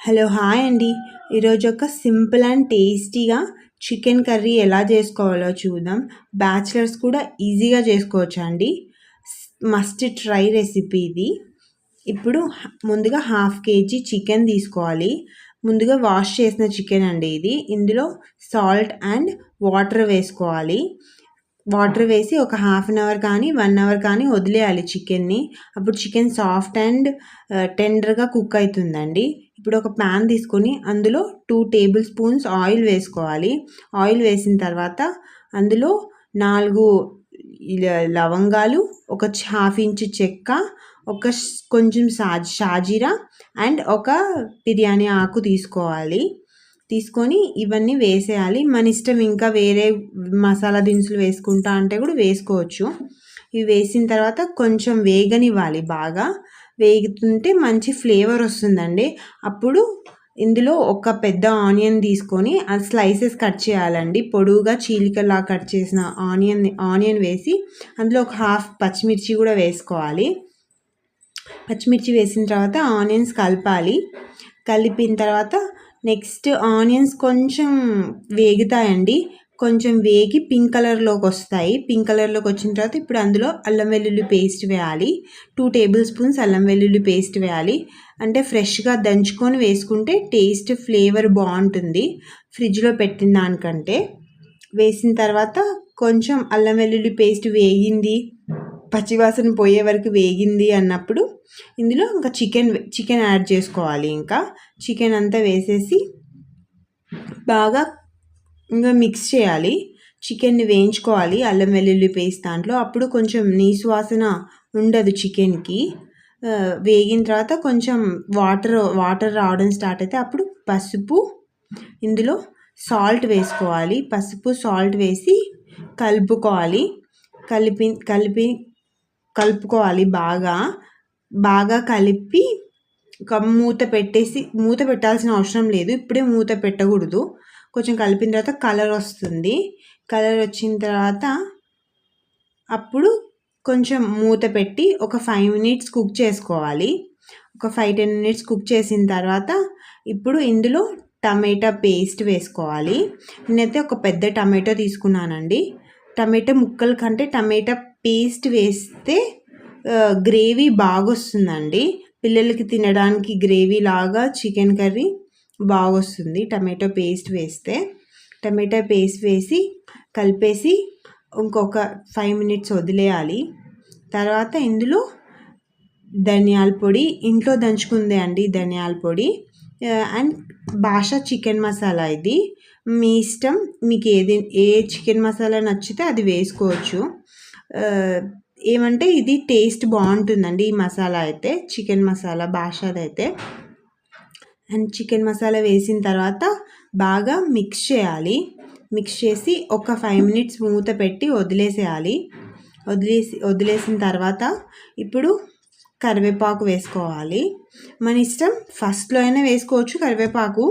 Hello hi అండి. ఈరోజు ఒక సింపుల్ అండ్ టేస్టీగా చికెన్ కర్రీ ఎలా చేసుకోవాలో చూద్దాం. బ్యాచిలర్స్ కూడా ఈజీగా చేసుకోవచ్చు అండి. మస్ట్ ట్రై రెసిపీ ఇది. ఇప్పుడు ముందుగా 1/2 kg చికెన్ తీసుకోవాలి. ముందుగా వాష్ చేసిన చికెన్ అండి ఇది. ఇందులో సాల్ట్ అండ్ వాటర్ వేసుకోవాలి. వాటర్ వేసి ఒక 1/2 అవర్ కానీ 1 అవర్ కానీ వదిలేయాలి చికెన్ని. అప్పుడు చికెన్ సాఫ్ట్ అండ్ టెండర్గా కుక్ అవుతుందండి. ఇప్పుడు ఒక ప్యాన్ తీసుకొని అందులో 2 టేబుల్ స్పూన్స్ ఆయిల్ వేసుకోవాలి. ఆయిల్ వేసిన తర్వాత అందులో 4 లవంగాలు, ఒక 1/2 ఇంచు చెక్క, కొంచెం షాజీరా అండ్ ఒక బిర్యానీ ఆకు తీసుకోవాలి. తీసుకొని ఇవన్నీ వేసేయాలి. మన ఇష్టం, ఇంకా వేరే మసాలా దినుసులు వేసుకుంటా అంటే కూడా వేసుకోవచ్చు. ఇవి వేసిన తర్వాత కొంచెం వేగనివ్వాలి. బాగా వేగుతుంటే మంచి ఫ్లేవర్ వస్తుందండి. అప్పుడు ఇందులో ఒక పెద్ద ఆనియన్ తీసుకొని అది స్లైసెస్ కట్ చేయాలండి. పొడువుగా చీలికలా కట్ చేసిన ఆనియన్ వేసి అందులో ఒక 1/2 పచ్చిమిర్చి కూడా వేసుకోవాలి. పచ్చిమిర్చి వేసిన తర్వాత ఆనియన్స్ కలపాలి. కలిపిన తర్వాత నెక్స్ట్ ఆనియన్స్ కొంచెం వేగుతాయండి. కొంచెం వేగి పింక్ కలర్లోకి వస్తాయి. పింక్ కలర్లోకి వచ్చిన తర్వాత ఇప్పుడు అందులో అల్లం వెల్లుల్లి పేస్ట్ వేయాలి. 2 టేబుల్ స్పూన్స్ అల్లం వెల్లుల్లి పేస్ట్ వేయాలి. అంటే ఫ్రెష్గా దంచుకొని వేసుకుంటే టేస్ట్ ఫ్లేవర్ బాగుంటుంది ఫ్రిడ్జ్లో పెట్టిన దానికంటే. వేసిన తర్వాత కొంచెం అల్లం వెల్లుల్లి పేస్ట్ వేగింది, పచ్చివాసన పోయే వరకు వేగింది అన్నప్పుడు ఇందులో ఇంకా చికెన్ యాడ్ చేసుకోవాలి. ఇంకా చికెన్ అంతా వేసేసి బాగా ఇంకా మిక్స్ చేయాలి. చికెన్ని వేయించుకోవాలి అల్లం వెల్లుల్లి పేస్ట్ దాంట్లో. అప్పుడు కొంచెం నీసు వాసన ఉండదు చికెన్కి. వేగిన తర్వాత కొంచెం వాటర్ రావడం స్టార్ట్ అయితే అప్పుడు పసుపు, ఇందులో సాల్ట్ వేసుకోవాలి. పసుపు సాల్ట్ వేసి కలుపుకోవాలి. కలుపుకోవాలి బాగా కలిపి మూత పెట్టాల్సిన అవసరం లేదు. ఇప్పుడే మూత పెట్టకూడదు. కొంచెం కలిపిన తర్వాత కలర్ వస్తుంది. కలర్ వచ్చిన తర్వాత అప్పుడు కొంచెం మూత పెట్టి ఒక 5 మినిట్స్ కుక్ చేసుకోవాలి. ఒక 5-10 మినిట్స్ కుక్ చేసిన తర్వాత ఇప్పుడు ఇందులో టమాటా పేస్ట్ వేసుకోవాలి. నేనైతే ఒక పెద్ద టమాటో తీసుకున్నానండి. టమాటా ముక్కల కంటే టమాటా పేస్ట్ వేస్తే గ్రేవీ బాగా వస్తుందండి. పిల్లలకి తినడానికి గ్రేవీ లాగా చికెన్ కర్రీ బాగా వస్తుంది టమాటో పేస్ట్ వేస్తే. టమాటా పేస్ట్ వేసి కలిపేసి ఇంకొక 5 మినిట్స్ వదిలేయాలి. తర్వాత ఇందులో ధనియాల పొడి, ఇంట్లో దంచుకుందే అండి ధనియాల పొడి, అండ్ బాషా చికెన్ మసాలా. ఇది మీ ఇష్టం, మీకు ఏ చికెన్ మసాలా నచ్చితే అది వేసుకోవచ్చు. ఏమంటే ఇది టేస్ట్ బాగుంటుందండి ఈ మసాలా అయితే, చికెన్ మసాలా బాషాదైతే. అండ్ చికెన్ మసాలా వేసిన తర్వాత బాగా మిక్స్ చేయాలి. మిక్స్ చేసి ఒక 5 మినిట్స్ మూత పెట్టి వదిలేసేయాలి. వదిలేసిన తర్వాత ఇప్పుడు కరివేపాకు వేసుకోవాలి. మన ఇష్టం, ఫస్ట్లో అయినా వేసుకోవచ్చు కరివేపాకు.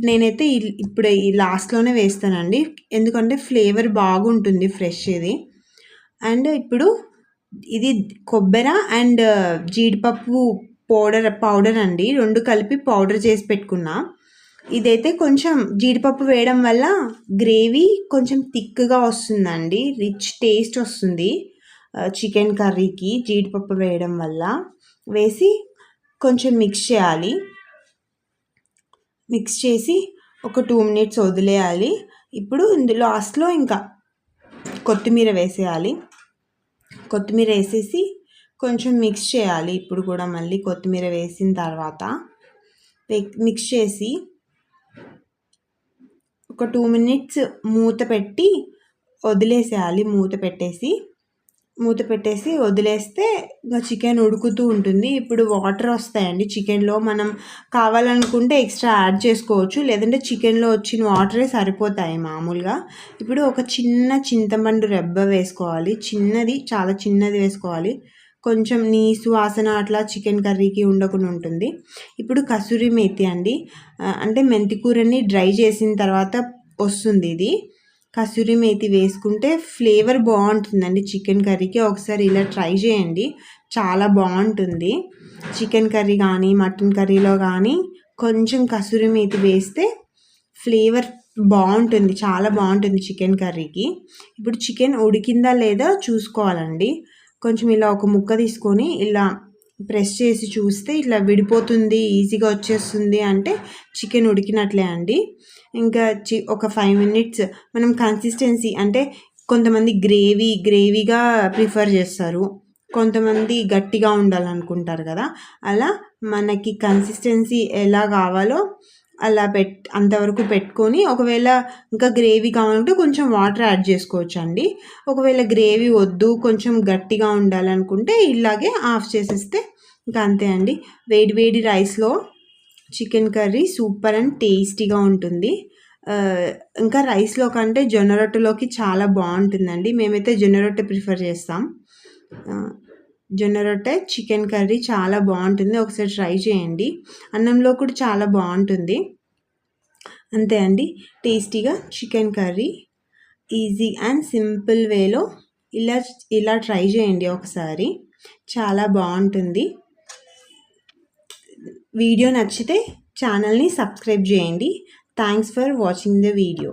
నేనైతే ఇప్పుడు ఈ లాస్ట్లోనే వేస్తానండి, ఎందుకంటే ఫ్లేవర్ బాగుంటుంది ఫ్రెష్ ఇది. అండ్ ఇప్పుడు ఇది కొబ్బరి అండ్ జీడిపప్పు పౌడర్ అండి, 2 కలిపి పౌడర్ చేసి పెట్టుకున్నా. ఇదైతే కొంచెం జీడిపప్పు వేయడం వల్ల గ్రేవీ కొంచెం థిక్గా వస్తుందండి, రిచ్ టేస్ట్ వస్తుంది చికెన్ కర్రీకి జీడిపప్పు వేయడం వల్ల. వేసి కొంచెం మిక్స్ చేయాలి. మిక్స్ చేసి ఒక 2 మినిట్స్ వదిలేయాలి. ఇప్పుడు ఇందులో లాస్ట్లో ఇంకా కొత్తిమీర వేసేయాలి. కొత్తిమీర వేసేసి కొంచెం మిక్స్ చేయాలి. ఇప్పుడు కూడా మళ్ళీ కొత్తిమీర వేసిన తర్వాత మిక్స్ చేసి ఒక 2 మినిట్స్ మూత పెట్టి వదిలేసేయాలి. మూత పెట్టేసి వదిలేస్తే ఇంకా చికెన్ ఉడుకుతూ ఉంటుంది. ఇప్పుడు వాటర్ వస్తాయండి చికెన్లో. మనం కావాలనుకుంటే ఎక్స్ట్రా యాడ్ చేసుకోవచ్చు, లేదంటే చికెన్లో వచ్చిన వాటరే సరిపోతాయి మామూలుగా. ఇప్పుడు ఒక చిన్న చింతపండు రెబ్బ వేసుకోవాలి. చాలా చిన్నది వేసుకోవాలి. కొంచెం నీసు వాసన అట్లా చికెన్ కర్రీకి ఉండకుండా ఉంటుంది. ఇప్పుడు కసూరి మేతి అండి, అంటే మెంతికూరని డ్రై చేసిన తర్వాత వస్తుంది ఇది. కసూరి మేతి వేసుకుంటే ఫ్లేవర్ బాగుంటుందండి చికెన్ కర్రీకి. ఒకసారి ఇలా ట్రై చేయండి, చాలా బాగుంటుంది. చికెన్ కర్రీ కానీ మటన్ కర్రీలో కానీ కొంచెం కసూరి మేతి వేస్తే ఫ్లేవర్ బాగుంటుంది, చాలా బాగుంటుంది చికెన్ కర్రీకి. ఇప్పుడు చికెన్ ఉడికిందా లేదా చూసుకోవాలండి. కొంచెం ఇలా ఒక ముక్క తీసుకొని ఇలా ప్రెస్ చేసి చూస్తే ఇట్లా విడిపోతుంది, ఈజీగా వచ్చేస్తుంది అంటే చికెన్ ఉడికినట్లే అండి. ఇంకా ఒక 5 మినిట్స్ మనం కన్సిస్టెన్సీ అంటే కొంతమంది గ్రేవీగా ప్రిఫర్ చేస్తారు, కొంతమంది గట్టిగా ఉండాలనుకుంటారు కదా. అలా మనకి కన్సిస్టెన్సీ ఎలా కావాలో అలా అంతవరకు పెట్టుకొని, ఒకవేళ ఇంకా గ్రేవీ కావాలంటే కొంచెం వాటర్ యాడ్ చేసుకోవచ్చండి. ఒకవేళ గ్రేవీ వద్దు కొంచెం గట్టిగా ఉండాలనుకుంటే ఇలాగే ఆఫ్ చేసేస్తే ఇంకా అంతే అండి. వేడి రైస్లో చికెన్ కర్రీ సూపర్ అండ్ టేస్టీగా ఉంటుంది. ఇంకా రైస్లో కంటే జొన్న రొట్టెలోకి చాలా బాగుంటుందండి. మేమైతే జొన్న రొట్టె ప్రిఫర్ చేస్తాం. జొన్న రొట్టె చికెన్ కర్రీ చాలా బాగుంటుంది, ఒకసారి ట్రై చేయండి. అన్నంలో కూడా చాలా బాగుంటుంది. అంతే అండి, టేస్టీగా chicken curry easy and simple వేలో ఇలా ట్రై చేయండి ఒకసారి, చాలా బాగుంటుంది. వీడియో నచ్చితే ఛానల్ని సబ్స్క్రైబ్ చేయండి. Thanks for watching the video.